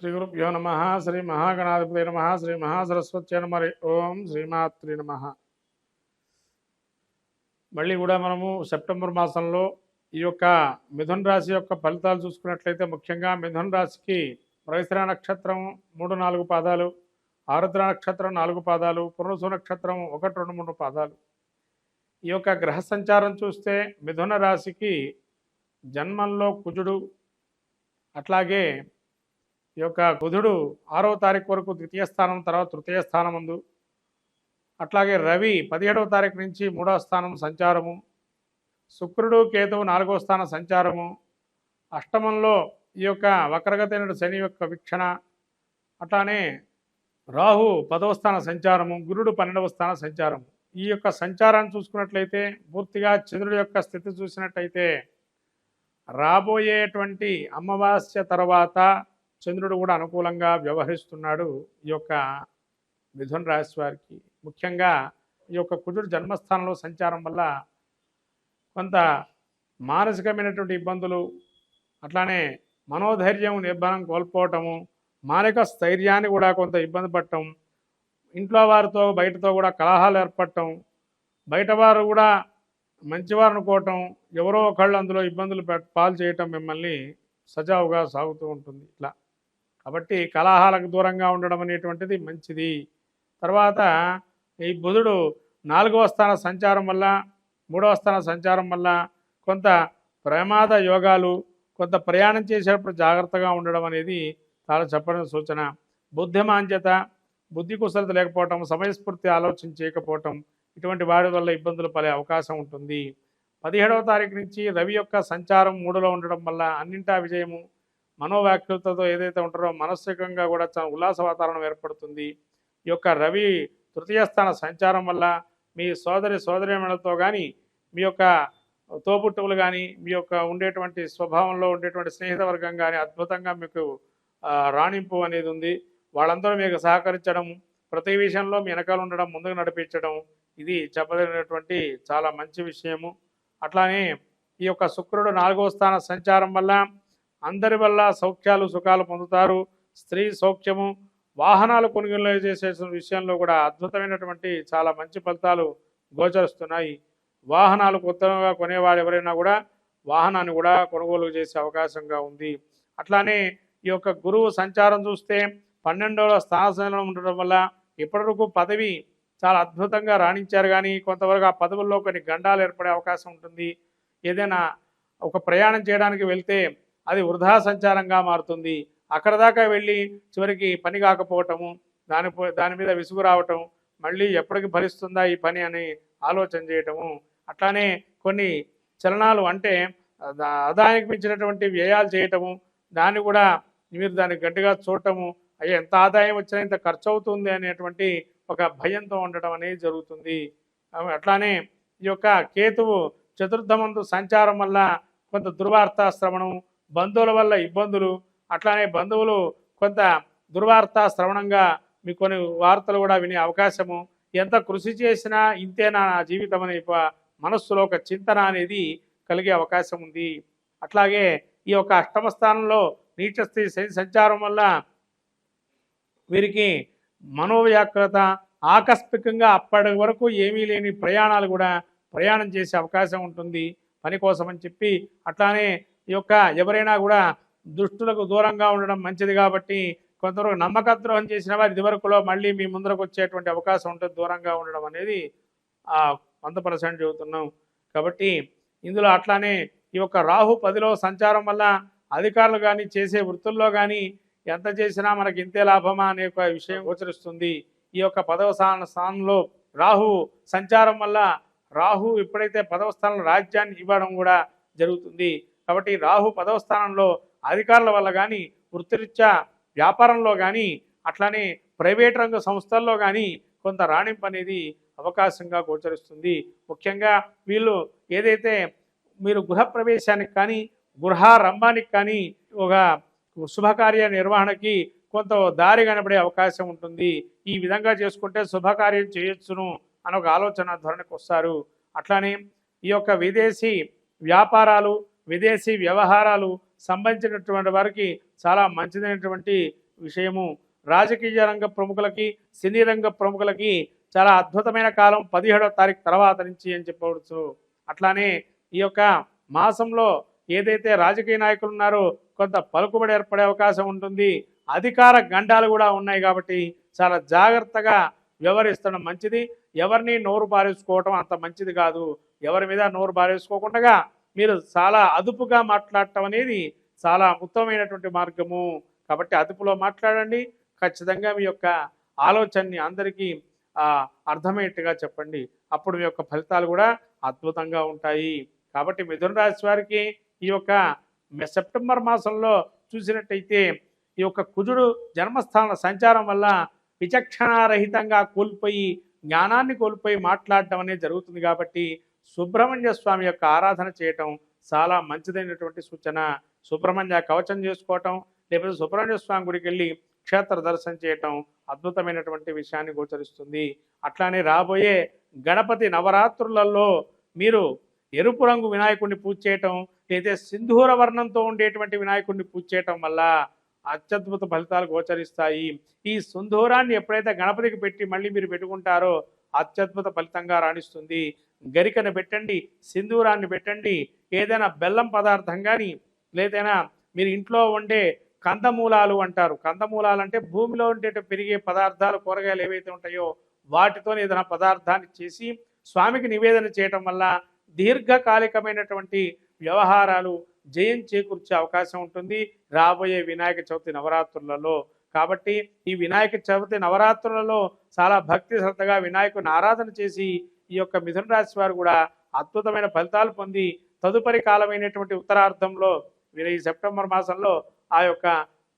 శ్రీ గురుభ్యో నమ. శ్రీ మహాగణాధిపతి నమ. శ్రీ మహాసరస్వత్యై నమ. ఓం శ్రీమాత్రి నమ. మళ్ళీ కూడా మనము సెప్టెంబర్ మాసంలో ఈ యొక్క మిథున రాశి యొక్క ఫలితాలు చూసుకున్నట్లయితే ముఖ్యంగా మిథున రాశికి మృగశిర నక్షత్రం 3-4 పాదాలు, ఆరుద్ర నక్షత్రం 4 పాదాలు, పునర్వసు నక్షత్రం 1-2-3 పాదాలు. ఈ యొక్క గ్రహ సంచారం చూస్తే మిథున రాశికి జన్మంలో కుజుడు, అట్లాగే ఈ యొక్క బుధుడు 6వ తారీఖు వరకు ద్వితీయ స్థానం, తర్వాత తృతీయ స్థానం ముందు, అట్లాగే రవి 17వ తారీఖు నుంచి 3వ స్థానం సంచారము, శుక్రుడు కేతువు 4వ స్థానం సంచారము, అష్టమంలో ఈ యొక్క వక్రగతైన శని యొక్క వీక్షణ, అట్లానే రాహు 10వ స్థాన సంచారము, గురుడు 12వ స్థాన సంచారము. ఈ యొక్క సంచారాన్ని చూసుకున్నట్లయితే పూర్తిగా చంద్రుడి యొక్క స్థితి చూసినట్లయితే రాబోయేటువంటి అమావాస్య తర్వాత చంద్రుడు కూడా అనుకూలంగా వ్యవహరిస్తున్నాడు ఈ యొక్క మిథున రాశి వారికి. ముఖ్యంగా ఈ యొక్క కుజుడు జన్మస్థానంలో సంచారం వల్ల కొంత మానసికమైనటువంటి ఇబ్బందులు, అట్లానే మనోధైర్యం నిర్భరం కోల్పోవటము, మానసిక స్థైర్యాన్ని కూడా కొంత ఇబ్బంది పడటం, ఇంట్లో వారితో బయటతో కూడా కలహాలు ఏర్పడటం, బయటవారు కూడా మంచివారు అనుకోవటం, ఎవరో ఒకళ్ళు అందులో ఇబ్బందులు పాలు చేయటం మిమ్మల్ని సజావుగా సాగుతూ ఉంటుంది. ఇట్లా కాబట్టి కలహాలకు దూరంగా ఉండడం అనేటువంటిది మంచిది. తర్వాత ఈ బుధుడు 4వ స్థాన సంచారం వల్ల, 3వ స్థాన సంచారం వల్ల కొంత ప్రమాద యోగాలు, కొంత ప్రయాణం చేసేటప్పుడు జాగ్రత్తగా ఉండడం అనేది చాలా చెప్పడం సూచన. బుద్ధిమాంద్యత, బుద్ధి కుశలత లేకపోవటం, సమయస్ఫూర్తి ఆలోచన చేయకపోవటం, ఇటువంటి వాడి వల్ల ఇబ్బందులు పడే అవకాశం ఉంటుంది. 17వ తారీఖు నుంచి రవి యొక్క సంచారం 3లో ఉండడం వల్ల అన్నింటా విజయము, మనోవ్యాఖ్యలతో ఏదైతే ఉంటారో మానసికంగా కూడా చాలా ఉల్లాస వాతావరణం ఏర్పడుతుంది. ఈ యొక్క రవి తృతీయ స్థాన సంచారం వల్ల మీ సోదరిమణులతో కానీ, మీ యొక్క తోబుట్టువులు కానీ, మీ యొక్క ఉండేటువంటి స్వభావంలో ఉండేటువంటి స్నేహిత వర్గం కానీ అద్భుతంగా మీకు రాణింపు అనేది ఉంది. వాళ్ళందరూ మీకు సహకరించడం, ప్రతి విషయంలో మీ వెనకాల ఉండడం, ముందుకు నడిపించడం, ఇది చెప్పదగినటువంటి చాలా మంచి విషయము. అట్లానే ఈ యొక్క శుక్రుడు 4వ స్థాన సంచారం వల్ల అందరి వల్ల సౌఖ్యాలు సుఖాలు పొందుతారు. స్త్రీ సౌఖ్యము, వాహనాలు కొనుగోలు చేసే విషయంలో కూడా అద్భుతమైనటువంటి చాలా మంచి ఫలితాలు గోచరిస్తున్నాయి. వాహనాలు కొత్తగా కొనేవాడు ఎవరైనా కూడా వాహనాన్ని కూడా కొనుగోలు చేసే అవకాశంగా ఉంది. అట్లానే ఈ యొక్క గురువు సంచారం చూస్తే 12వ స్థానంలో ఉండడం వల్ల ఇప్పటివరకు పదవి చాలా అద్భుతంగా రాణించారు, కానీ కొంతవరకు ఆ పదవుల్లో కొన్ని గండాలు ఏర్పడే అవకాశం ఉంటుంది. ఏదైనా ఒక ప్రయాణం చేయడానికి వెళ్తే అది వృధా సంచారంగా మారుతుంది. అక్కడ దాకా వెళ్ళి చివరికి పని కాకపోవటము, దాని మీద విసుగు రావటం, మళ్ళీ ఎప్పటికి భరిస్తుందా ఈ పని అని ఆలోచన చేయటము, అట్లానే కొన్ని చలనాలు అంటే ఆదాయానికి మించినటువంటి వ్యయాలు చేయటము, దాన్ని కూడా మీరు దాన్ని గట్టిగా చూడటము, అయ్యో ఎంత ఆదాయం వచ్చినా ఇంత ఖర్చు అవుతుంది అనేటువంటి ఒక భయంతో ఉండటం అనేది జరుగుతుంది. అట్లానే ఈ యొక్క కేతువు చతుర్థమందు సంచారం వల్ల కొంత దుర్వార్త శ్రవణం, బంధువుల వల్ల ఇబ్బందులు, అట్లానే బంధువులు కొంత దుర్వార్త శ్రవణంగా మీకు కొన్ని వార్తలు కూడా వినే అవకాశము, ఎంత కృషి చేసినా ఇంతేనా నా జీవితం అనే మనస్సులో ఒక చింతన అనేది కలిగే అవకాశం ఉంది. అట్లాగే ఈ యొక్క అష్టమ స్థానంలో నీచస్థితి శని సంచారం వల్ల వీరికి మనోవ్యాకులత, ఆకస్మికంగా అప్పటి వరకు ఏమీ లేని ప్రయాణాలు కూడా ప్రయాణం చేసే అవకాశం ఉంటుంది పని కోసం అని చెప్పి. అట్లానే ఈ యొక్క ఎవరైనా కూడా దుష్టులకు దూరంగా ఉండడం మంచిది. కాబట్టి కొంతవరకు నమ్మకద్రోహం చేసిన వారు ఇదివరకులో మళ్ళీ మీ ముందరకు వచ్చేటువంటి అవకాశం ఉంటుంది. దూరంగా ఉండడం అనేది 100% చెబుతున్నాం. కాబట్టి ఇందులో అట్లానే ఈ యొక్క రాహు 10లో సంచారం వల్ల అధికారులు కానీ చేసే వృత్తుల్లో కానీ ఎంత చేసినా మనకి ఇంతే లాభమా అనే ఒక విషయం గోచరిస్తుంది. ఈ యొక్క 10వ స్థానంలో రాహు సంచారం వల్ల రాహు ఎప్పుడైతే 10వ స్థానంలో రాజ్యాన్ని ఇవ్వడం కూడా జరుగుతుంది. కాబట్టి రాహు 10వ స్థానంలో అధికారుల వల్ల కానీ, వృత్తిరీత్యా వ్యాపారంలో కానీ, అట్లానే ప్రైవేట్ రంగ సంస్థల్లో కానీ కొంత రాణింపు అనేది అవకాశంగా గోచరిస్తుంది. ముఖ్యంగా వీళ్ళు ఏదైతే మీరు గృహప్రవేశానికి కానీ, గృహారంభానికి కానీ, ఒక శుభకార్య నిర్వహణకి కొంత దారి కనబడే అవకాశం ఉంటుంది. ఈ విధంగా చేసుకుంటే శుభకార్యం చేయొచ్చును అని ఒక ఆలోచన ధోరణికి వస్తారు. అట్లానే ఈ యొక్క విదేశీ వ్యాపారాలు, విదేశీ వ్యవహారాలు సంబంధించినటువంటి వారికి చాలా మంచిదైనటువంటి విషయము. రాజకీయ రంగ ప్రముఖులకి, సినీ రంగ ప్రముఖులకి చాలా అద్భుతమైన కాలం 17వ తారీఖు తర్వాత నుంచి అని చెప్పవచ్చు. అట్లానే ఈ యొక్క మాసంలో ఏదైతే రాజకీయ నాయకులు ఉన్నారో కొంత పలుకుబడి ఏర్పడే అవకాశం ఉంటుంది. అధికార గండాలు కూడా ఉన్నాయి కాబట్టి చాలా జాగ్రత్తగా వ్యవహరిస్తడం మంచిది. ఎవరిని నోరు పారేసుకోవటం అంత మంచిది కాదు. ఎవరి మీద నోరు పారేసుకోకుండా మీరు చాలా అదుపుగా మాట్లాడటం అనేది చాలా ఉత్తమమైనటువంటి మార్గము. కాబట్టి అదుపులో మాట్లాడండి. ఖచ్చితంగా మీ యొక్క ఆలోచనని అందరికీ అర్థమయ్యేట్టుగా చెప్పండి. అప్పుడు మీ యొక్క ఫలితాలు కూడా అద్భుతంగా ఉంటాయి. కాబట్టి మిథున రాశి వారికి ఈ యొక్క సెప్టెంబర్ మాసంలో చూసినట్టయితే ఈ యొక్క కుజుడు జన్మస్థాన సంచారం వల్ల విచక్షణారహితంగా కోల్పోయి జ్ఞానాన్ని కోల్పోయి మాట్లాడటం అనేది జరుగుతుంది. కాబట్టి సుబ్రహ్మణ్య స్వామి యొక్క ఆరాధన చేయటం చాలా మంచిదైనటువంటి సూచన. సుబ్రహ్మణ్య కవచం చేసుకోవటం, లేకపోతే సుబ్రహ్మణ్య స్వామి గుడికి వెళ్ళి క్షేత్ర దర్శనం చేయటం అద్భుతమైనటువంటి విషయాన్ని గోచరిస్తుంది. అట్లానే రాబోయే గణపతి నవరాత్రులలో మీరు ఎరుపు రంగు వినాయకుడిని పూజ చేయటం, లేదా సింధూర వర్ణంతో ఉండేటువంటి వినాయకుడిని పూజ చేయటం వల్ల అత్యద్భుత ఫలితాలు గోచరిస్తాయి. ఈ సింధూరాన్ని ఎప్పుడైతే గణపతికి పెట్టి మళ్ళీ మీరు పెట్టుకుంటారో అత్యద్భుత ఫలితంగా రాణిస్తుంది. గరికను పెట్టండి, సింధూరాన్ని పెట్టండి, ఏదైనా బెల్లం పదార్థం కానీ, లేదైనా మీరు ఇంట్లో వండే కందమూలాలు అంటారు. కందమూలాలు అంటే భూమిలో ఉండే పెరిగే పదార్థాలు, కూరగాయలు ఏవైతే ఉంటాయో వాటితో ఏదైనా పదార్థాన్ని చేసి స్వామికి నివేదన చేయటం వల్ల దీర్ఘకాలికమైనటువంటి వ్యవహారాలు జయం చేకూర్చే అవకాశం ఉంటుంది రాబోయే వినాయక చవితి నవరాత్రులలో. కాబట్టి ఈ వినాయక చవితి నవరాత్రులలో చాలా భక్తి శ్రద్ధగా వినాయకుని ఆరాధన చేసి ఈ యొక్క మిథున రాశి వారు కూడా అద్భుతమైన ఫలితాలు పొంది తదుపరి కాలమైనటువంటి ఉత్తరార్ధంలో ఈ సెప్టెంబర్ మాసంలో ఆ యొక్క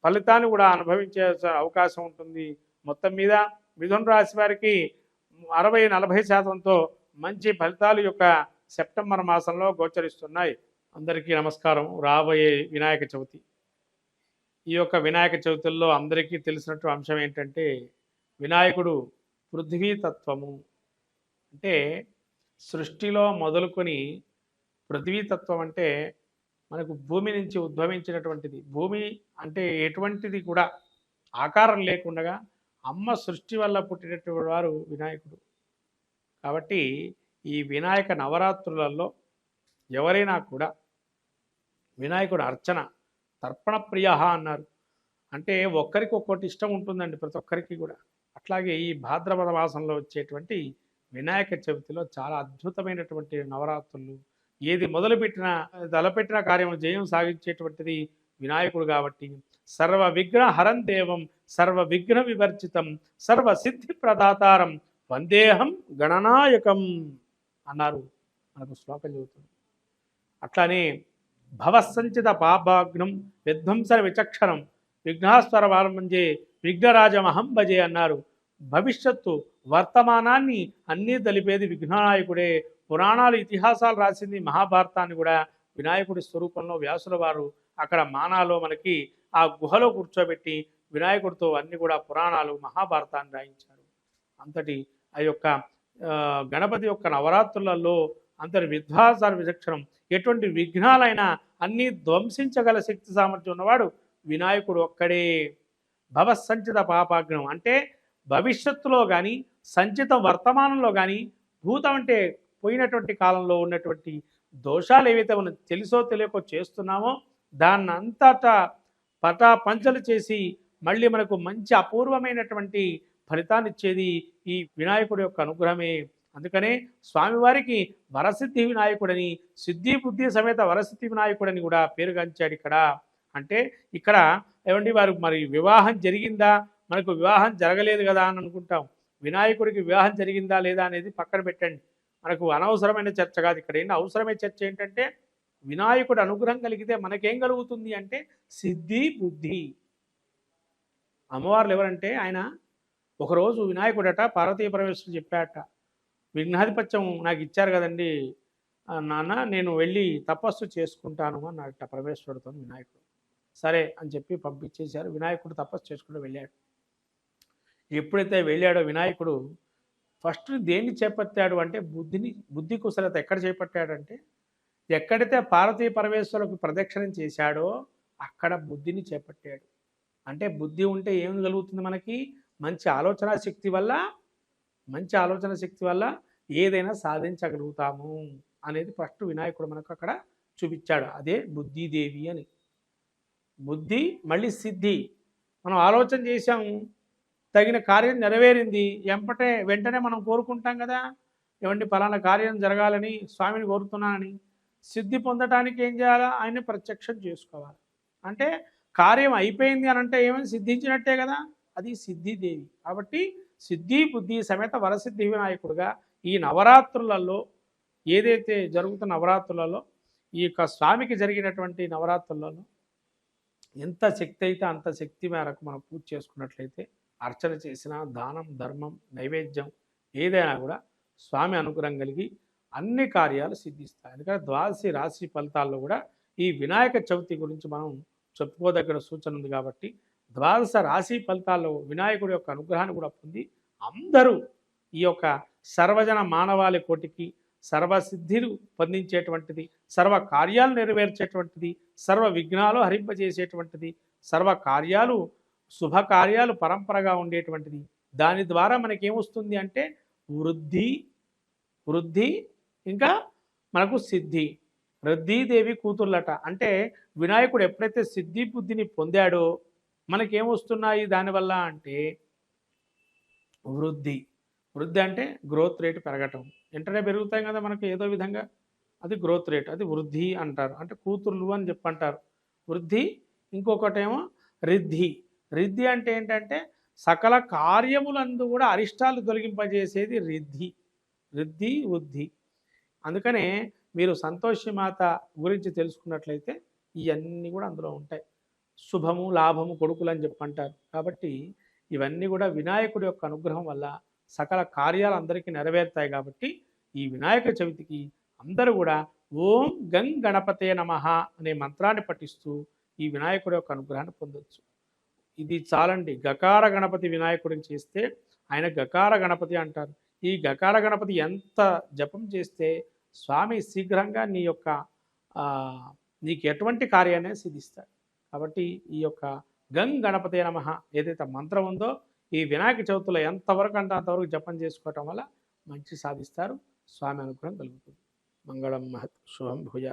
ఫలితాన్ని కూడా అనుభవించే అవకాశం ఉంటుంది. మొత్తం మీద మిథున రాశి వారికి 60-40% మంచి ఫలితాలు యొక్క సెప్టెంబర్ మాసంలో గోచరిస్తున్నాయి. అందరికీ నమస్కారం. రాబోయే వినాయక చవితి, ఈ యొక్క వినాయక చవితుల్లో అందరికీ తెలిసినట్టు అంశం ఏంటంటే వినాయకుడు పృథ్వీతత్వము. అంటే సృష్టిలో మొదలుకొని పృథ్వీతత్వం అంటే మనకు భూమి నుంచి ఉద్భవించినటువంటిది. భూమి అంటే ఎటువంటిది కూడా ఆకారం లేకుండా అమ్మ సృష్టి వల్ల పుట్టినటువంటి వారు వినాయకుడు. కాబట్టి ఈ వినాయక నవరాత్రులలో ఎవరైనా కూడా వినాయకుడు అర్చన తర్పణ ప్రియ అన్నారు. అంటే ఒక్కరికి ఒక్కటి ఇష్టం ఉంటుందండి ప్రతి ఒక్కరికి కూడా. అట్లాగే ఈ భాద్రపద మాసంలో వచ్చేటువంటి వినాయక చవితిలో చాలా అద్భుతమైనటువంటి నవరాత్రులు. ఏది మొదలుపెట్టినా తలపెట్టిన కార్యం జయం సాగించేటువంటిది వినాయకుడు. కాబట్టి సర్వ విఘ్న హరం దేవం సర్వ విఘ్న వివర్జితం సర్వ సిద్ధి ప్రదాతారం వందేహం గణనాయకం అన్నారు. మనకు శ్లోకం చెబుతుంది. అట్లానే భవసంచిత పాపాగ్నం విధ్వంసర విచక్షణం విఘ్నాస్వర వారంభంజే విఘ్నరాజమహం భజే అన్నారు. భవిష్యత్తు వర్తమానాన్ని అన్నీ తెలిపేది విఘ్ననాయకుడే. పురాణాలు ఇతిహాసాలు రాసింది మహాభారతాన్ని కూడా వినాయకుడి స్వరూపంలో వ్యాసుల వారు అక్కడ మానాలో మనకి ఆ గుహలో కూర్చోబెట్టి వినాయకుడితో అన్ని కూడా పురాణాలు మహాభారతాన్ని రాయించారు. అంతటి ఆ యొక్క గణపతి యొక్క నవరాత్రులలో అంతటి విధ్వాసార విచక్షణం ఎటువంటి విఘ్నాలైనా అన్నీ ధ్వంసించగల శక్తి సామర్థ్యం ఉన్నవాడు వినాయకుడు ఒక్కడే. భవసంచిత పాపాగ్నం అంటే భవిష్యత్తులో కానీ సంచిత వర్తమానంలో కానీ భూతం అంటే పోయినటువంటి కాలంలో ఉన్నటువంటి దోషాలు ఏవైతే మనం తెలుసో తెలియకో చేస్తున్నామో దాన్ని అంతటా పటాపంచలు చేసి మళ్ళీ మనకు మంచి అపూర్వమైనటువంటి ఫలితాన్ని ఇచ్చేది ఈ వినాయకుడి యొక్క అనుగ్రహమే. అందుకనే స్వామివారికి వరసిద్ధి వినాయకుడని, సిద్ధి బుద్ధి సమేత వరసిద్ధి వినాయకుడని కూడా పేరుగాంచాడు ఇక్కడ. అంటే ఇక్కడ ఏమండి వారు మరి వివాహం జరిగిందా, మనకు వివాహం జరగలేదు కదా అని అనుకుంటాం. వినాయకుడికి వివాహం జరిగిందా లేదా అనేది పక్కన పెట్టండి, మనకు అనవసరమైన చర్చ కాదు. ఇక్కడ ఏంటి అవసరమైన చర్చ ఏంటంటే వినాయకుడు అనుగ్రహం కలిగితే మనకేం కలుగుతుంది అంటే సిద్ధి బుద్ధి. అమ్మవార్లు ఎవరంటే ఆయన ఒకరోజు వినాయకుడట పార్వతీ పరమేశ్వరుడు చెప్పాట, విఘ్నాధిపత్యం నాకు ఇచ్చారు కదండి నాన్న, నేను వెళ్ళి తపస్సు చేసుకుంటాను అన్నట పరమేశ్వరుడితో వినాయకుడు. సరే అని చెప్పి పంపించేశారు. వినాయకుడు తపస్సు చేసుకుంటూ వెళ్ళాడు. ఎప్పుడైతే వెళ్ళాడో వినాయకుడు ఫస్ట్ దేన్ని చేపట్టాడు అంటే బుద్ధి కుశలత ఎక్కడ చేపట్టాడంటే ఎక్కడైతే పార్వతీ పరమేశ్వరులకు ప్రదక్షిణం చేశాడో అక్కడ బుద్ధిని చేపట్టాడు. అంటే బుద్ధి ఉంటే ఏం కలుగుతుంది మనకి? మంచి ఆలోచన శక్తి వల్ల ఏదైనా సాధించగలుగుతాము అనేది ఫస్ట్ వినాయకుడు మనకు అక్కడ చూపించాడు. అదే బుద్ధిదేవి అని. బుద్ధి మళ్ళీ సిద్ధి. మనం ఆలోచన చేశాము, తగిన కార్యం నెరవేరింది, వెంటనే మనం కోరుకుంటాం కదా, ఏమండి ఫలానా కార్యం జరగాలని స్వామిని కోరుతున్నానని. సిద్ధి పొందటానికి ఏం చేయాలా? ఆయన్ని ప్రత్యక్షం చేసుకోవాలి. అంటే కార్యం అయిపోయింది అని అంటే ఏమైనా సిద్ధించినట్టే కదా, అది సిద్ధిదేవి. కాబట్టి సిద్ధి బుద్ధి సమేత వరసిద్ధి వినాయకుడుగా ఈ నవరాత్రులలో, ఏదైతే జరుగుతున్న నవరాత్రులలో, ఈ యొక్క స్వామికి జరిగినటువంటి నవరాత్రులలో ఎంత శక్తి అయితే అంత శక్తి మేరకు మనం పూజ చేసుకున్నట్లయితే, అర్చన చేసిన, దానం ధర్మం నైవేద్యం ఏదైనా కూడా స్వామి అనుగ్రహం కలిగి అన్ని కార్యాలు సిద్ధిస్తాయి. ఎందుకంటే ద్వాదశి రాశి ఫలితాల్లో కూడా ఈ వినాయక చవితి గురించి మనం చెప్పుకోదగిన సూచన ఉంది. కాబట్టి ద్వాదశ రాశి ఫలితాల్లో వినాయకుడి యొక్క అనుగ్రహాన్ని కూడా పొంది అందరూ ఈ యొక్క సర్వజన మానవాళి కోటికి సర్వసిద్ధిలు పొందించేటువంటిది, సర్వ కార్యాలు నెరవేర్చేటువంటిది, సర్వ విఘ్నాలు హరింపజేసేటువంటిది, సర్వ కార్యాలు శుభకార్యాలు పరంపరగా ఉండేటువంటిది. దాని ద్వారా మనకేమొస్తుంది అంటే వృద్ధి ఇంకా మనకు సిద్ధి. వృద్ధిదేవి కూతుర్లట. అంటే వినాయకుడు ఎప్పుడైతే సిద్ధి బుద్ధిని పొందాడో మనకేమొస్తున్నాయి దానివల్ల అంటే వృద్ధి అంటే గ్రోత్ రేటు పెరగటం. వెంటనే పెరుగుతాయి కదా మనకు ఏదో విధంగా, అది గ్రోత్ రేట్, అది వృద్ధి అంటారు. అంటే కూతుర్లు అని చెప్పంటారు. వృద్ధి. ఇంకొకటేమో రిద్ధి అంటే ఏంటంటే సకల కార్యములందు కూడా అరిష్టాలు తొలగింపజేసేది వృద్ధి. అందుకనే మీరు సంతోషి మాత గురించి తెలుసుకున్నట్లయితే ఇవన్నీ కూడా అందులో ఉంటాయి. శుభము లాభము కొడుకులు అని చెప్పంటారు. కాబట్టి ఇవన్నీ కూడా వినాయకుడి యొక్క అనుగ్రహం వల్ల సకల కార్యాలు అందరికీ నెరవేరుతాయి. కాబట్టి ఈ వినాయక చవితికి అందరూ కూడా ఓం గం గణపతే నమః అనే మంత్రాన్ని పఠిస్తూ ఈ వినాయకుడి యొక్క అనుగ్రహాన్ని పొందొచ్చు. ఇది చాలండి. గకార గణపతి వినాయకుడిని చేస్తే ఆయన గకార గణపతి అంటారు. ఈ గకార గణపతి ఎంత జపం చేస్తే స్వామి శీఘ్రంగా నీకు ఎటువంటి కార్యాన్ని సిద్ధిస్తాడు. కాబట్టి ఈ యొక్క గం గణపతే నమః ఏదైతే మంత్రం ఉందో ఈ వినాయక చవితిలో ఎంతవరకు అంటే అంతవరకు జపం చేసుకోవటం వల్ల మంచి సాధిస్తారు. స్వామి అనుగ్రహం కలుగుతుంది. మంగళం మహత్ శుభం భూయా.